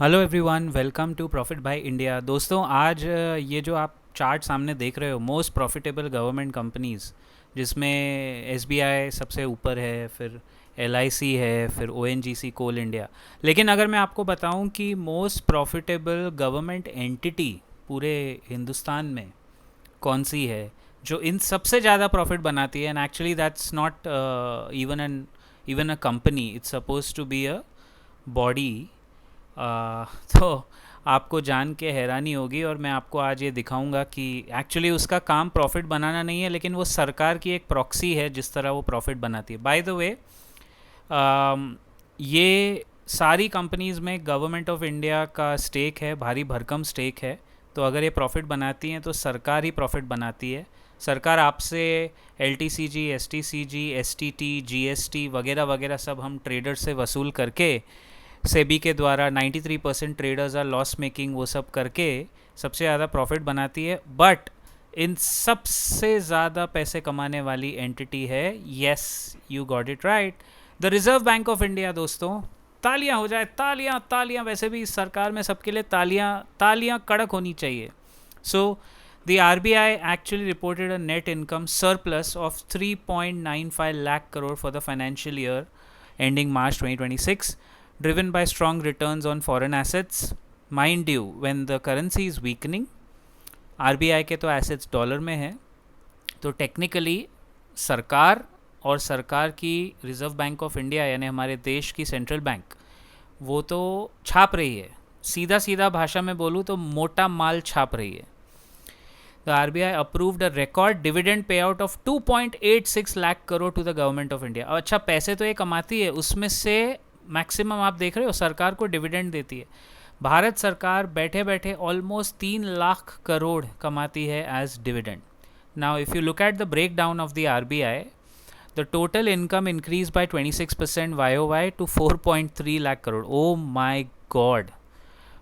Hello everyone, welcome to profit by India. दोस्तों, आज ये जो आप चार्ट सामने देख रहे हो, मोस्ट प्रॉफिटेबल गवर्नमेंट कंपनीज, जिसमें एसबीआई सबसे ऊपर है, फिर एलआईसी है, फिर ओएनजीसी कोल इंडिया। लेकिन अगर मैं आपको बताऊं कि मोस्ट प्रॉफिटेबल गवर्नमेंट एंटिटी पूरे हिंदुस्तान में कौन सी है जो इन सबसे ज़्यादा प्रॉफिट बनाती है, and actually that's not even a company, it's suppose to be a body. तो आपको जान के हैरानी होगी, और मैं आपको आज ये दिखाऊंगा कि एक्चुअली उसका काम प्रॉफिट बनाना नहीं है, लेकिन वो सरकार की एक प्रॉक्सी है जिस तरह वो प्रॉफिट बनाती है। बाय द वे, ये सारी कंपनीज़ में गवर्नमेंट ऑफ इंडिया का स्टेक है, भारी भरकम स्टेक है। तो अगर ये प्रॉफिट बनाती हैं तो सरकार ही प्रॉफिट बनाती है। सरकार आपसे एलटीसीजी, एसटीसीजी, एसटीटी, जीएसटी वगैरह वगैरह सब हम ट्रेडर से वसूल करके, सेबी के द्वारा 93% ट्रेडर्स आर लॉस मेकिंग, वो सब करके सबसे ज़्यादा प्रॉफिट बनाती है। बट इन सबसे ज़्यादा पैसे कमाने वाली एंटिटी है, yes, you got it right, the reserve bank of India. दोस्तों, तालियां हो जाए, तालियां तालियां। वैसे भी इस सरकार में सबके लिए तालियां तालियां कड़क होनी चाहिए। So the RBI actually reported a net income surplus of 3.95 lakh crore for the financial year ending March 2026, driven by strong returns on foreign assets. Mind you, when the currency is weakening, RBI के तो assets dollar में हैं, तो technically सरकार और सरकार की reserve bank of India यानी हमारे देश की सेंट्रल बैंक, वो तो छाप रही है। सीधा सीधा भाषा में बोलूँ तो मोटा माल छाप रही है। The RBI approved a record dividend payout of 2.86 lakh crore to the government of India। अब अच्छा, पैसे तो ये कमाती है, उसमें से मैक्सिमम आप देख रहे हो सरकार को डिविडेंड देती है। भारत सरकार बैठे बैठे ऑलमोस्ट 3 लाख करोड़ कमाती है as dividend. Now if you look at the break down of the RBI, the total income increase by 26% Y to 4.3 lakh crore. Oh my God!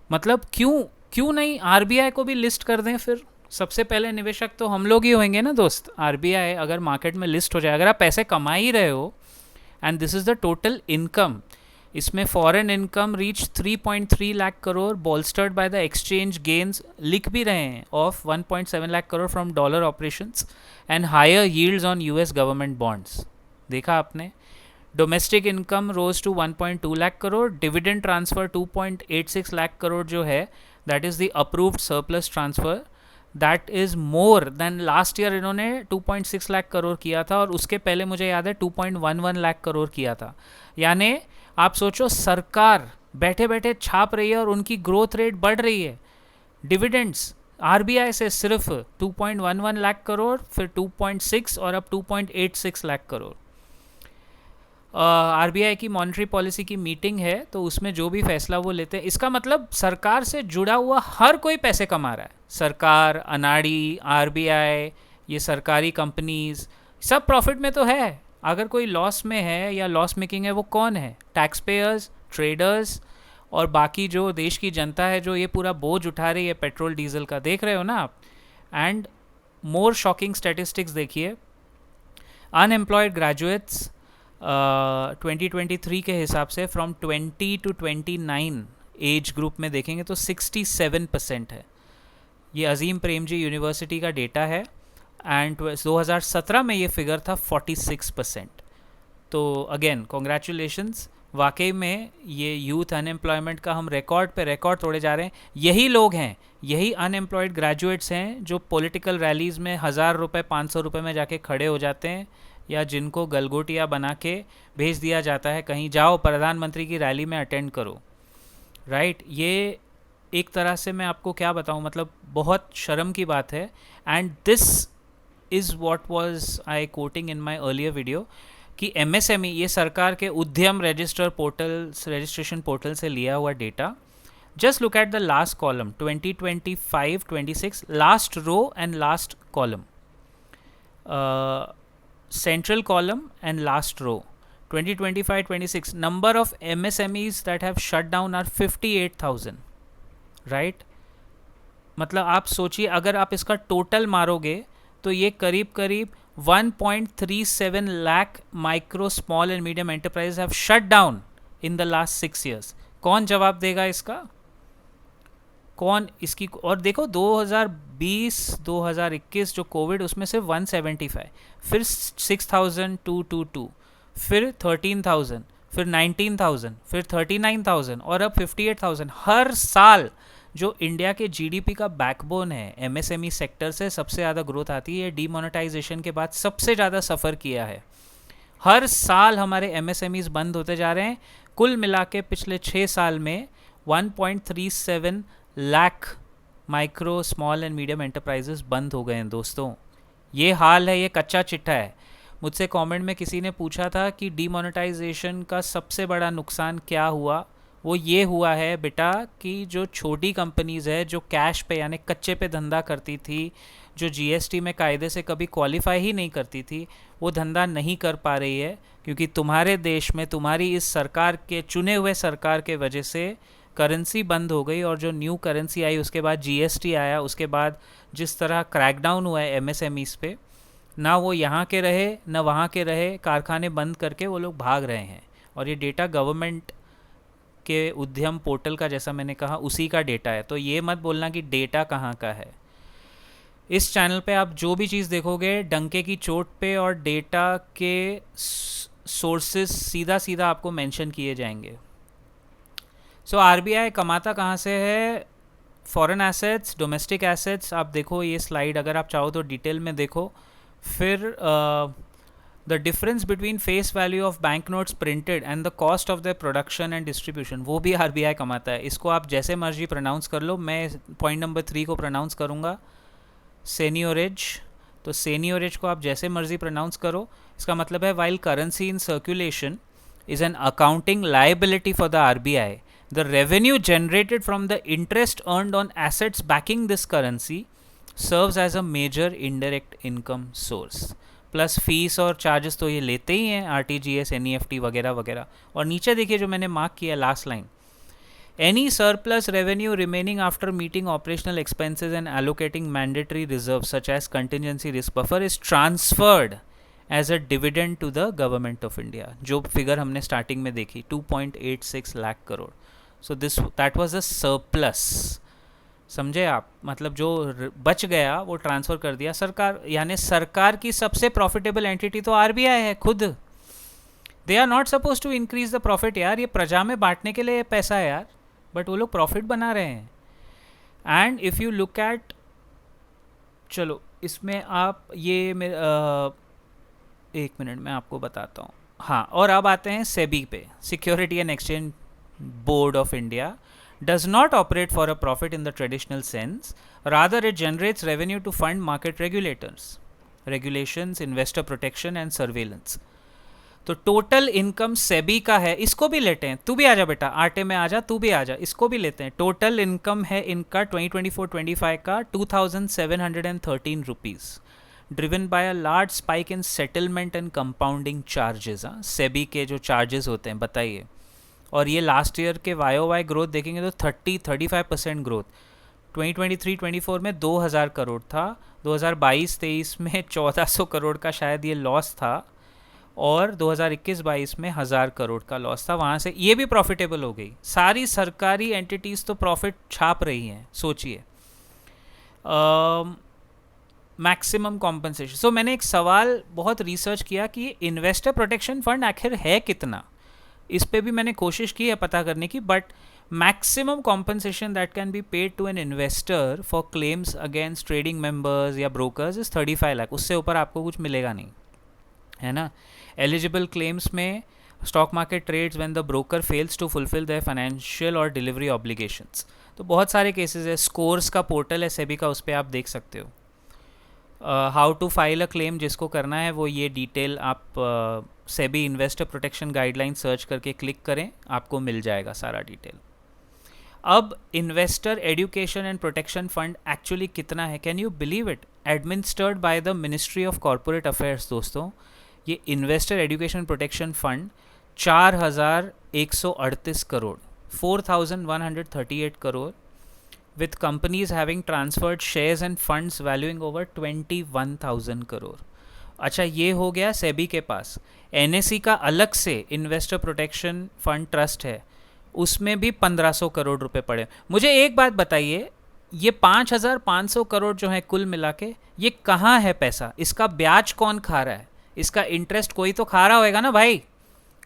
मतलब क्यों क्यों नहीं आरबीआई को भी लिस्ट कर दें फिर? सबसे पहले निवेशक तो हम लोग ही होंगे ना दोस्त। आरबीआई अगर मार्केट में लिस्ट हो जाए, अगर आप पैसे कमा ही रहे हो, and this is the total income, इसमें foreign income reach 3.3 lakh crore, bolstered by the exchange gains, लिख भी रहे हैं, of 1.7 lakh crore from dollar operations and higher yields on US government bonds. देखा आपने? Domestic income rose to 1.2 lakh crore, dividend transfer 2.86 lakh crore जो है, that is the approved surplus transfer, that is more than last year. इन्होंने 2.6 लाख करोड़ किया था, और उसके पहले मुझे याद है 2.11 लाख करोड़ किया था। यानी आप सोचो, सरकार बैठे बैठे छाप रही है और उनकी ग्रोथ रेट बढ़ रही है। डिविडेंड्स आरबीआई से सिर्फ 2.11 लाख करोड़, फिर 2.6 और अब 2.86 लाख करोड़। आरबीआई की मॉनेटरी पॉलिसी की मीटिंग है, तो उसमें जो भी फैसला वो लेते हैं, इसका मतलब सरकार से जुड़ा हुआ हर कोई पैसे कमा रहा है। सरकार, अनाड़ी, आरबीआई, ये सरकारी कंपनीज सब प्रॉफिट में तो है। अगर कोई लॉस में है या लॉस मेकिंग है, वो कौन है? टैक्स पेयर्स, ट्रेडर्स, और बाकी जो देश की जनता है जो ये पूरा बोझ उठा रही है पेट्रोल डीजल का। देख रहे हो ना आप? एंड मोर शॉकिंग स्टैटिस्टिक्स देखिए, अनएम्प्लॉयड ग्रेजुएट्स 2023 के हिसाब से फ्रॉम 20 टू 29 एज ग्रुप में देखेंगे तो 67% है। ये अजीम प्रेमजी यूनिवर्सिटी का डेटा है, एंड 2017 में ये फिगर था 46%। तो अगेन कॉन्ग्रेचुलेशंस, वाकई में ये यूथ अनएम्प्लॉयमेंट का हम रिकॉर्ड पे रिकॉर्ड तोड़े जा रहे हैं। यही लोग हैं, यही अनएम्प्लॉयड ग्रेजुएट्स हैं जो पॉलिटिकल रैलीज़ में 1000 रुपये, 500 रुपये में जाके खड़े हो जाते हैं, या जिनको गलगोटिया बना के भेज दिया जाता है कहीं, जाओ प्रधानमंत्री की रैली में अटेंड करो। राइट? ये एक तरह से मैं आपको क्या बताऊं, मतलब बहुत शर्म की बात है। And this is what was I quoting in my earlier video, कि एमएसएमई, ये सरकार के उद्यम रजिस्ट्रेशन पोर्टल से लिया हुआ data. Just look at the last column, 2025-26, last row and last column, central column and last row, 2025-26, number of MSMEs that have shut down are 58,000, right? मतलब आप सोचिए, अगर आप इसका टोटल मारोगे तो ये करीब करीब 1.37 lakh micro, small and medium enterprise have shut down in the last 6 years। कौन जवाब देगा इसका? कौन इसकी, और देखो 2020 2021 जो कोविड, उसमें सिर्फ 175, फिर 6222, फिर 13,000, फिर 19,000, फिर 39,000 और अब 58,000। हर साल जो इंडिया के जीडीपी का बैकबोन है, एमएसएमई सेक्टर से सबसे ज़्यादा ग्रोथ आती है। डीमोनेटाइजेशन के बाद सबसे ज़्यादा सफ़र किया है। हर साल हमारे एमएसएमईज बंद होते जा रहे हैं। कुल मिला के पिछले 6 साल में 1.37 lakh micro small and medium enterprises बंद हो गए हैं दोस्तों। ये हाल है, ये कच्चा चिट्ठा है। मुझसे कमेंट में किसी ने पूछा था कि डीमोनेटाइजेशन का सबसे बड़ा नुकसान क्या हुआ। वो ये हुआ है बेटा कि जो छोटी कंपनीज़ है, जो कैश पे यानी कच्चे पे धंधा करती थी, जो जीएसटी में कायदे से कभी क्वालिफाई ही नहीं करती थी, वो धंधा नहीं कर पा रही है क्योंकि तुम्हारे देश में तुम्हारी इस सरकार के, चुने हुए सरकार के वजह से करेंसी बंद हो गई। और जो न्यू करेंसी आई, उसके बाद जीएसटी आया, उसके बाद जिस तरह क्रैकडाउन हुआ है एमएसएमईज पे, ना वो यहाँ के रहे ना वहाँ के रहे, कारखाने बंद करके वो लोग भाग रहे हैं। और ये डेटा गवर्नमेंट के उद्यम पोर्टल का, जैसा मैंने कहा, उसी का डेटा है। तो ये मत बोलना कि डेटा कहाँ का है। इस चैनल पे आप जो भी चीज़ देखोगे डंके की चोट पे और डेटा के सोर्सेस सीधा सीधा आपको मेंशन किए जाएंगे। सो आरबीआई कमाता कहाँ से है? Foreign assets, domestic assets. आप देखो ये स्लाइड, अगर आप चाहो तो डिटेल में देखो। फिर the difference between face value of bank notes printed and the cost of the production and distribution, वो भी आरबीआई कमाता है। इसको आप जैसे मर्जी प्रोनाउंस कर लो। मैं पॉइंट नंबर 3 को प्रोनाउंस करूँगा सेनियोरेज। तो सेनियोरेज को आप जैसे मर्जी प्रोनाउंस करो। इसका मतलब है while currency in circulation is an accounting liability for the RBI, the revenue generated from the interest earned on assets backing this currency serves as a major indirect income source। Plus fees और charges तो ये लेते ही हैं, RTGS, NEFT वगैरह वगैरह। और नीचे देखिए जो मैंने मार्क किया last line, any surplus revenue remaining after meeting operational expenses and allocating mandatory reserve such as contingency risk buffer is transferred as a dividend to the government of India. जो figure हमने starting में देखी 2.86 lakh crore. So this that was a surplus, समझे आप? मतलब जो बच गया वो ट्रांसफ़र कर दिया सरकार। यानी सरकार की सबसे प्रॉफिटेबल एंटिटी तो आरबीआई है खुद। They are not suppose to increase the profit यार, ये प्रजा में बांटने के लिए पैसा है यार, बट वो लोग प्रॉफिट बना रहे हैं। And if you look eight, चलो इसमें आप ये एक मिनट में आपको बताता हूँ। हाँ, और अब आते हैं सेबी पे। Security and exchange board of India does not operate for a profit in the traditional sense, rather it generates revenue to fund market regulations, investor protection and surveillance। तो टोटल इनकम सेबी का है, इसको भी लेते हैं। तू भी आजा बेटा, आटे में आजा, तू भी आजा, इसको भी लेते हैं। टोटल इनकम है इनका 2024-25 का 2,713 rupees, driven by a large spike in settlement and compounding charges. SEBI के जो चार्जेस होते हैं, बताइए। और ये लास्ट ईयर के वाई ग्रोथ देखेंगे तो 35% ग्रोथ। 2023-24 में 2,000 करोड़ था, 2022-23 में 1,400 करोड़ का शायद ये लॉस था, और 2021-22 में 1,000 करोड़ का लॉस था। वहाँ से ये भी प्रॉफिटेबल हो गई। सारी सरकारी एंटिटीज़ तो प्रॉफिट छाप रही हैं, सोचिए। Maximum compensation. सो मैंने एक सवाल बहुत रिसर्च किया कि इन्वेस्टर प्रोटेक्शन फंड आखिर है कितना। इस पे भी मैंने कोशिश की है पता करने की, but maximum compensation that can be paid to an investor for claims against trading members या ब्रोकर्स इज 35 लाख। उससे ऊपर आपको कुछ मिलेगा नहीं, है ना। एलिजिबल क्लेम्स में stock market trades when the broker fails to fulfil their financial और डिलीवरी ऑब्लिगेशंस। तो बहुत सारे केसेस है। स्कोर्स का पोर्टल है सेबी का, उस पर आप देख सकते हो। How to file a claim जिसको करना है वो ये डिटेल आप SEBI investor protection guideline search करके क्लिक करें, आपको मिल जाएगा सारा डिटेल। अब investor education and protection fund actually कितना है? Can you believe it? Administered by the ministry of corporate affairs. दोस्तों, ये investor education protection fund 4,138 crore, 4,138 crore, with companies having transferred shares and funds valuing over 21,000 crore. अच्छा, ये हो गया सेबी के पास। एनएसई का अलग से इन्वेस्टर प्रोटेक्शन फंड ट्रस्ट है, उसमें भी 1500 करोड़ रुपए पड़े। मुझे एक बात बताइए, ये 5500 करोड़ जो है कुल मिला के, ये कहाँ है पैसा? इसका ब्याज कौन खा रहा है? इसका इंटरेस्ट कोई तो खा रहा होगा ना भाई।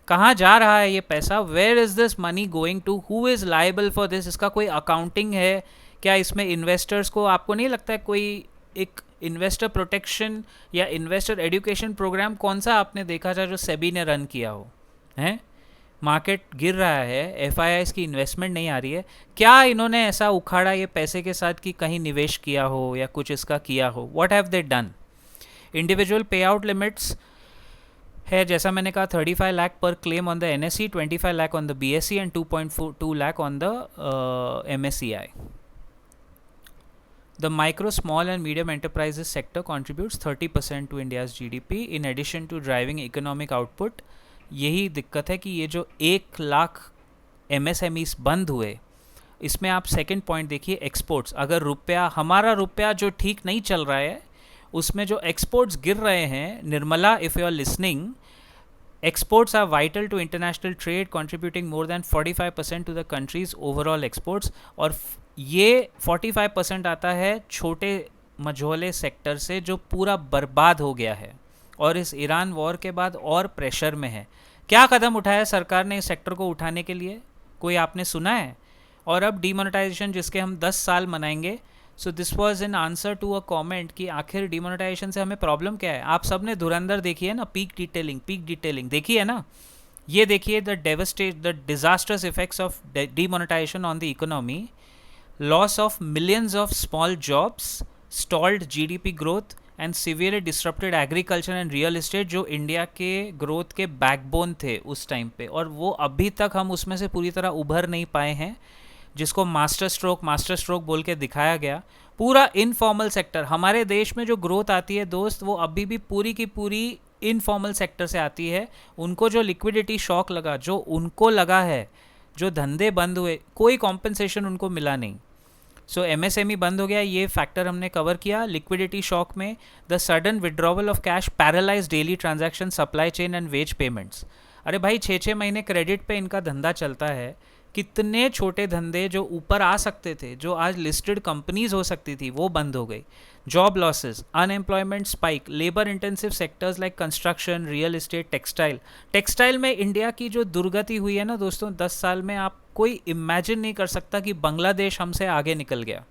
कहाँ जा रहा है ये पैसा? Where is this money going to? Who is liable for this? इसका कोई अकाउंटिंग है क्या? इसमें इन्वेस्टर्स को, आपको नहीं लगता है कोई एक इन्वेस्टर प्रोटेक्शन या इन्वेस्टर एजुकेशन प्रोग्राम कौन सा आपने देखा था जो सेबी ने रन किया हो? हैं, मार्केट गिर रहा है, एफ की इन्वेस्टमेंट नहीं आ रही है, क्या इन्होंने ऐसा उखाड़ा ये पैसे के साथ कि कहीं निवेश किया हो या कुछ इसका किया हो? What have they done? Individual पे आउट लिमिट्स है, जैसा मैंने कहा, 35 लाख पर claim on the NSE, 25 lakh on the BSE and 2.2 lakh on the MSCI. The micro, small and medium enterprises sector contributes 30% to India's GDP in addition to driving economic output. यही दिक्कत है कि ये जो 1 लाख MSMEs बंद हुए, इसमें आप सेकंड पॉइंट देखिए, एक्सपोर्ट्स। अगर रुपया, हमारा रुपया जो ठीक नहीं चल रहा है, उसमें जो एक्सपोर्ट्स गिर रहे हैं, Nirmala, if you are listening, exports are vital to international trade, contributing more than 45% to the country's overall exports. और ये 45% आता है छोटे मझोले सेक्टर से जो पूरा बर्बाद हो गया है और इस ईरान वॉर के बाद और प्रेशर में है। क्या कदम उठाया सरकार ने इस सेक्टर को उठाने के लिए? कोई आपने सुना है? और अब डीमोनेटाइजेशन जिसके हम 10 साल मनाएंगे, so this was in answer to a comment कि आखिर डिमोनेटाइजेशन से हमें प्रॉब्लम क्या है। आप सब ने धुरंधर देखी है ना, पीक डिटेलिंग देखी है ना। ये देखिए, the disasters effects of demonetisation on the economy, loss of millions of small jobs, stalled GDP growth and severely disrupted agriculture and real estate, जो इंडिया के ग्रोथ के बैकबोन थे उस टाइम पे, और वो अभी तक हम उसमें से पूरी तरह उभर नहीं पाए हैं, जिसको मास्टर स्ट्रोक बोल के दिखाया गया। पूरा इनफॉर्मल सेक्टर, हमारे देश में जो ग्रोथ आती है दोस्त, वो अभी भी पूरी की पूरी इनफॉर्मल सेक्टर से आती है। उनको जो लिक्विडिटी शॉक लगा, जो उनको लगा है, जो धंधे बंद हुए, कोई कॉम्पनसेशन उनको मिला नहीं। सो MSME बंद हो गया, ये फैक्टर हमने कवर किया। लिक्विडिटी शॉक में the sudden withdrawal of cash paralyse daily transaction, supply chain and wage payments. अरे भाई, 6-6 महीने क्रेडिट पे इनका धंधा चलता है। कितने छोटे धंधे जो ऊपर आ सकते थे, जो आज लिस्टेड कंपनीज हो सकती थी, वो बंद हो गई। Job losses, unemployment spike, labour intensive sectors like construction, real estate, textile में इंडिया की जो दुर्गति हुई है ना दोस्तों 10 साल में, आप कोई इमेजिन नहीं कर सकता कि बांग्लादेश हमसे आगे निकल गया।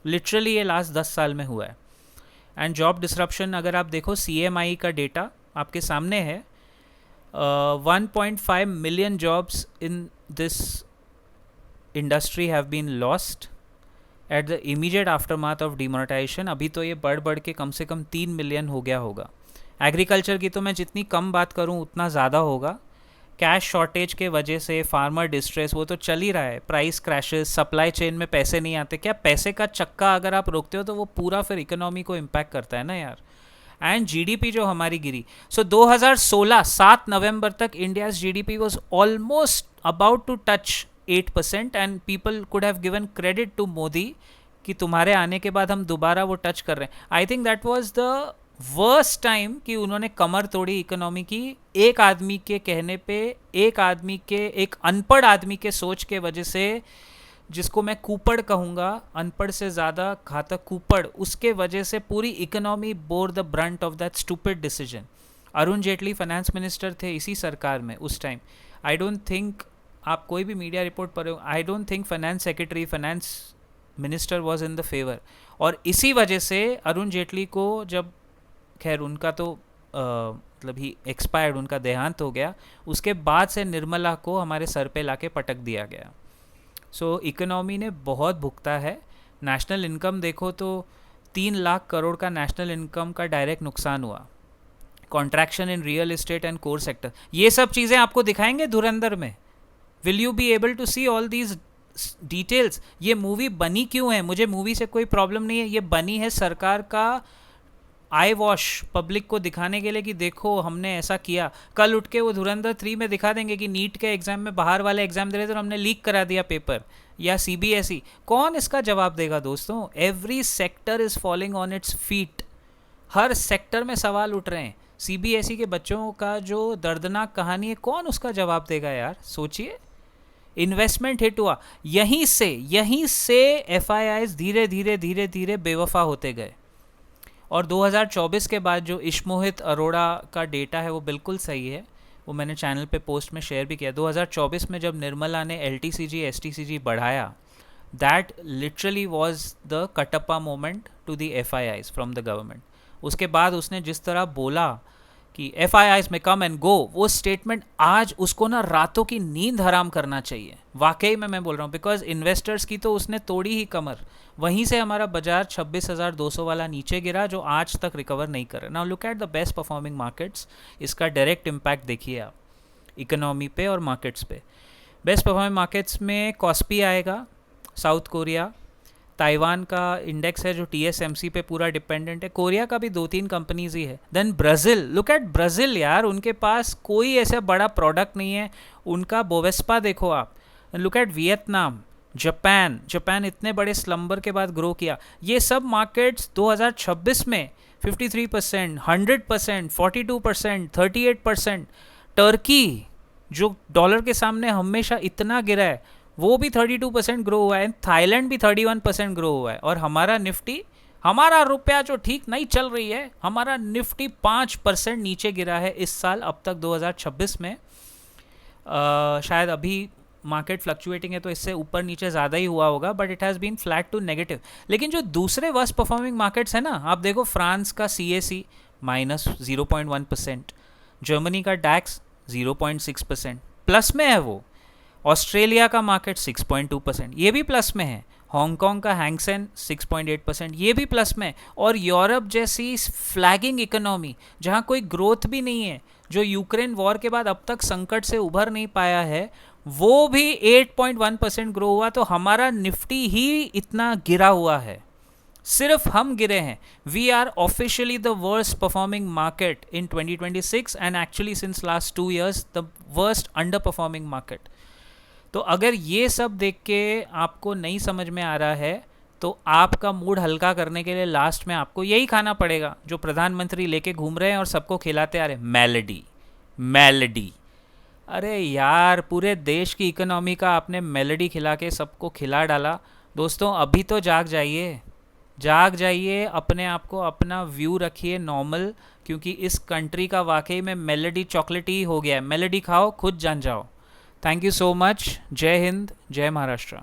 लिटरली ये लास्ट 10 साल में हुआ है। एंड जॉब डिसरप्शन, अगर आप देखो CMI का डेटा आपके सामने है, 1.5 million jobs in this industry have been lost at the immediate aftermath of demonetisation. अभी तो ये बढ़ के कम से कम 3 मिलियन हो गया होगा। एग्रीकल्चर की तो मैं जितनी कम बात करूं उतना ज़्यादा होगा। कैश शॉर्टेज के वजह से फार्मर डिस्ट्रेस, वो तो चल ही रहा है। प्राइस क्रैशेस, सप्लाई चेन में पैसे नहीं आते। क्या पैसे का चक्का अगर आप रोकते हो तो वो पूरा फिर इकोनॉमी को इम्पैक्ट करता है ना यार। एंड GDP जो हमारी गिरी, सो 2016 7 नवंबर तक India's GDP was almost about to touch 8% and people could have given credit to Modi कि तुम्हारे आने के बाद हम दोबारा वो टच कर रहे हैं। I think that was the worst time कि उन्होंने कमर तोड़ी इकोनॉमी की, एक आदमी के कहने पे, एक अनपढ़ आदमी के सोच के वजह से, जिसको मैं कूपड़ कहूँगा, अनपढ़ से ज़्यादा घातक कूपड़, उसके वजह से पूरी economy bore the Brunt of that stupid decision. Arun Jaitley finance minister थे इसी सरकार में उस टाइम। आई डोंट थिंक, आप कोई भी मीडिया रिपोर्ट पढ़े हो, I don't think finance secretary, finance minister was in the favour. और इसी वजह से अरुण जेटली को जब, खैर उनका तो मतलब ही एक्सपायर्ड, उनका देहांत हो गया, उसके बाद से निर्मला को हमारे सर पे लाके पटक दिया गया। सो इकोनॉमी ने बहुत भुगता है। नेशनल इनकम देखो तो 3 लाख करोड़ का नेशनल इनकम का डायरेक्ट नुकसान हुआ। Contraction in real estate and core sector, ये सब चीज़ें आपको दिखाएंगे धुरंधर में। Will you be able to see all these details? ये मूवी बनी क्यों है? मुझे मूवी से कोई प्रॉब्लम नहीं है, ये बनी है सरकार का आई वॉश, पब्लिक को दिखाने के लिए कि देखो हमने ऐसा किया। कल उठ के वो धुरंधर 3 में दिखा देंगे कि नीट के एग्जाम में बाहर वाले एग्जाम दे रहे थे और हमने लीक करा दिया पेपर, या CBSE। कौन इसका जवाब देगा दोस्तों? Every sector is falling on its feet. Her sector में सवाल उठ रहे हैं। CBSE के बच्चों का जो दर्दनाक कहानी है, कौन उसका जवाब देगा यार? सोचिए, इन्वेस्टमेंट हिट हुआ, यहीं से FIIs धीरे धीरे धीरे धीरे बेवफा होते गए। और 2024 के बाद जो इश्मोहित अरोड़ा का डेटा है वो बिल्कुल सही है, वो मैंने चैनल पे पोस्ट में शेयर भी किया। 2024 में जब निर्मला ने LTCG STCG बढ़ाया, that literally was the Kattappa moment to the FIIs from the government. उसके बाद उसने जिस तरह बोला कि FIIs में कम एंड गो, वो स्टेटमेंट आज उसको ना रातों की नींद हराम करना चाहिए, वाकई में मैं बोल रहा हूँ। बिकॉज इन्वेस्टर्स की तो उसने तोड़ी ही कमर, वहीं से हमारा बाजार 26,200 वाला नीचे गिरा, जो आज तक रिकवर नहीं कर रहा। Now look at the best performing markets, इसका डायरेक्ट इम्पैक्ट देखिए आप इकोनॉमी पे और मार्केट्स पे। बेस्ट परफॉर्मिंग मार्केट्स में कॉस्पी आएगा, साउथ कोरिया, ताइवान का इंडेक्स है जो TSMC पे पूरा डिपेंडेंट है, कोरिया का भी 2-3 कंपनीज ही है। Then Brazil, look at Brazil यार, उनके पास कोई ऐसा बड़ा प्रोडक्ट नहीं है, उनका बोवेस्पा देखो आप। लुक एट वियतनाम, जापान इतने बड़े स्लम्बर के बाद ग्रो किया। ये सब मार्केट्स 2026 में 53%, 100%, 42%, 38%। टर्की जो डॉलर के सामने हमेशा इतना गिरा है, वो भी 32% ग्रो हुआ है। थाईलैंड भी 31% ग्रो हुआ है। और हमारा निफ्टी, हमारा रुपया जो ठीक नहीं चल रही है, हमारा निफ्टी 5% नीचे गिरा है इस साल अब तक 2026 में। शायद अभी मार्केट फ्लक्चुएटिंग है तो इससे ऊपर नीचे ज़्यादा ही हुआ होगा, but it has been flat to negative. लेकिन जो दूसरे वर्स्ट परफॉर्मिंग मार्केट्स है ना, आप देखो फ्रांस का CAC -0.1%, जर्मनी का डैक्स 0.6% प्लस में है वो, ऑस्ट्रेलिया का मार्केट 6.2% ये भी प्लस में है, हांगकांग का हैंगसेन 6.8% ये भी प्लस में, और यूरोप जैसी फ्लैगिंग इकोनॉमी जहाँ कोई ग्रोथ भी नहीं है, जो यूक्रेन वॉर के बाद अब तक संकट से उभर नहीं पाया है, वो भी 8.1% ग्रो हुआ। तो हमारा निफ्टी ही इतना गिरा हुआ है, सिर्फ हम गिरे हैं। We are officially the worst performing market in 2026 and actually since last 2 years the worst under performing market. तो अगर ये सब देख के आपको नहीं समझ में आ रहा है, तो आपका मूड हल्का करने के लिए लास्ट में आपको यही खाना पड़ेगा जो प्रधानमंत्री लेके घूम रहे हैं और सबको खिलाते आ रहे, मेलेडी। अरे यार, पूरे देश की इकोनॉमी का आपने मेलेडी खिला के सबको खिला डाला। दोस्तों अभी तो जाग जाइए, अपने आप को अपना व्यू रखिए नॉर्मल, क्योंकि इस कंट्री का वाकई में मेलेडी चॉकलेट ही हो गया है। मेलेडी खाओ, खुद जान जाओ। Thank you so much. जय हिंद, जय महाराष्ट्र।